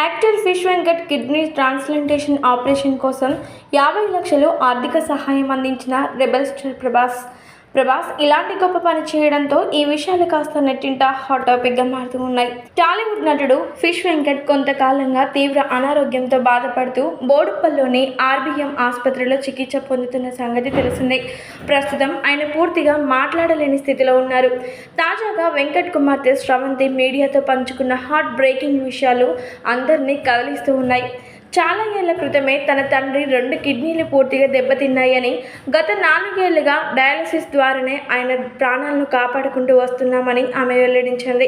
Actor fish Venkat kidney transplantation operation కోసం 50 లక్షలు ఆర్థిక సహాయం అందించిన రెబెల్ స్టార్ ప్రభాస్ ఇలాంటి గొప్ప పని చేయడంతో ఈ విషయాలు కాస్త నెట్టింట హాట్ టాపిక్గా మారుతూ ఉన్నాయి. టాలీవుడ్ నటుడు ఫిష్ వెంకట్ కొంతకాలంగా తీవ్ర అనారోగ్యంతో బాధపడుతూ బోడుప్పల్లోని ఆర్బీఎం ఆసుపత్రిలో చికిత్స పొందుతున్న సంగతి తెలిసిందే. ప్రస్తుతం ఆయన పూర్తిగా మాట్లాడలేని స్థితిలో ఉన్నారు. తాజాగా వెంకట్ కుమార్తె శ్రవంతి మీడియాతో పంచుకున్న హార్ట్ బ్రేకింగ్ విషయాలు అందరినీ కదిలిస్తూ ఉన్నాయి. చాలా ఏళ్ల క్రితమే తన తండ్రి 2 కిడ్నీలు పూర్తిగా దెబ్బతిన్నాయని, గత 4 ఏళ్లుగా డయాలసిస్ ద్వారానే ఆయన ప్రాణాలను కాపాడుకుంటూ వస్తున్నామని ఆమె వెల్లడించింది.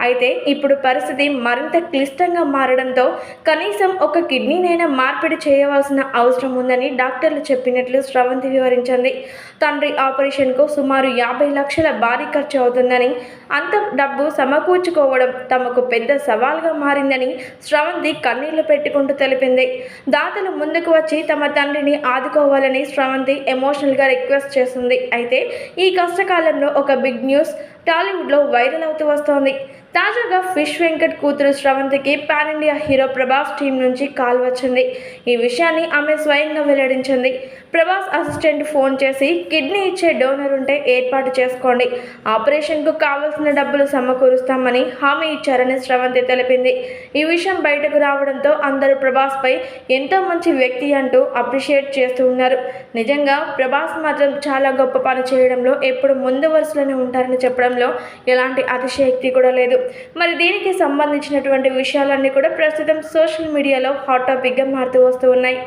అయితే ఇప్పుడు పరిస్థితి మరింత క్లిష్టంగా మారడంతో కనీసం ఒక కిడ్నీనైనా మార్పిడి చేయవలసిన అవసరం ఉందని డాక్టర్లు చెప్పినట్లు శ్రవంతి వివరించింది. తండ్రి ఆపరేషన్కు సుమారు 50 లక్షల భారీ ఖర్చు అవుతుందని, అంత డబ్బు సమకూర్చుకోవడం తమకు పెద్ద సవాల్గా మారిందని శ్రవంతి కన్నీళ్లు పెట్టుకుంటూ తెలిపింది. దాతలు ముందుకు వచ్చి తమ తండ్రిని ఆదుకోవాలని శ్రవంతి ఎమోషనల్గా రిక్వెస్ట్ చేస్తుంది. అయితే ఈ కష్టకాలంలో ఒక బిగ్ న్యూస్ టాలీవుడ్లో వైరల్ అవుతూ వస్తోంది. తాజాగా ఫిష్ వెంకట్ కూతురు శ్రవంతికి pan India hero Prabhas team నుంచి కాల్ వచ్చింది. ఈ విషయాన్ని ఆమె స్వయంగా వెల్లడించింది. ప్రభాస్ అసిస్టెంట్ ఫోన్ చేసి కిడ్నీ ఇచ్చే డోనర్ ఉంటే ఏర్పాటు చేసుకోండి, ఆపరేషన్కు కావాల్సిన డబ్బులు సమకూరుస్తామని హామీ ఇచ్చారని శ్రవంతి తెలిపింది. ఈ విషయం బయటకు రావడంతో అందరూ ప్రభాస్పై ఎంతో మంచి వ్యక్తి అంటూ అప్రిషియేట్ చేస్తూ ఉన్నారు. నిజంగా ప్రభాస్ మాత్రం చాలా గొప్ప పని చేయడంలో ఎప్పుడు ముందు వరుసలోనే ఉంటారని చెప్పడంలో ఎలాంటి అతిశయోక్తి కూడా లేదు. మరి దీనికి సంబంధించినటువంటి విషయాలన్నీ కూడా ప్రస్తుతం సోషల్ మీడియాలో హాట్ టాపిక్గా మారుతూ వస్తూ ఉన్నాయి.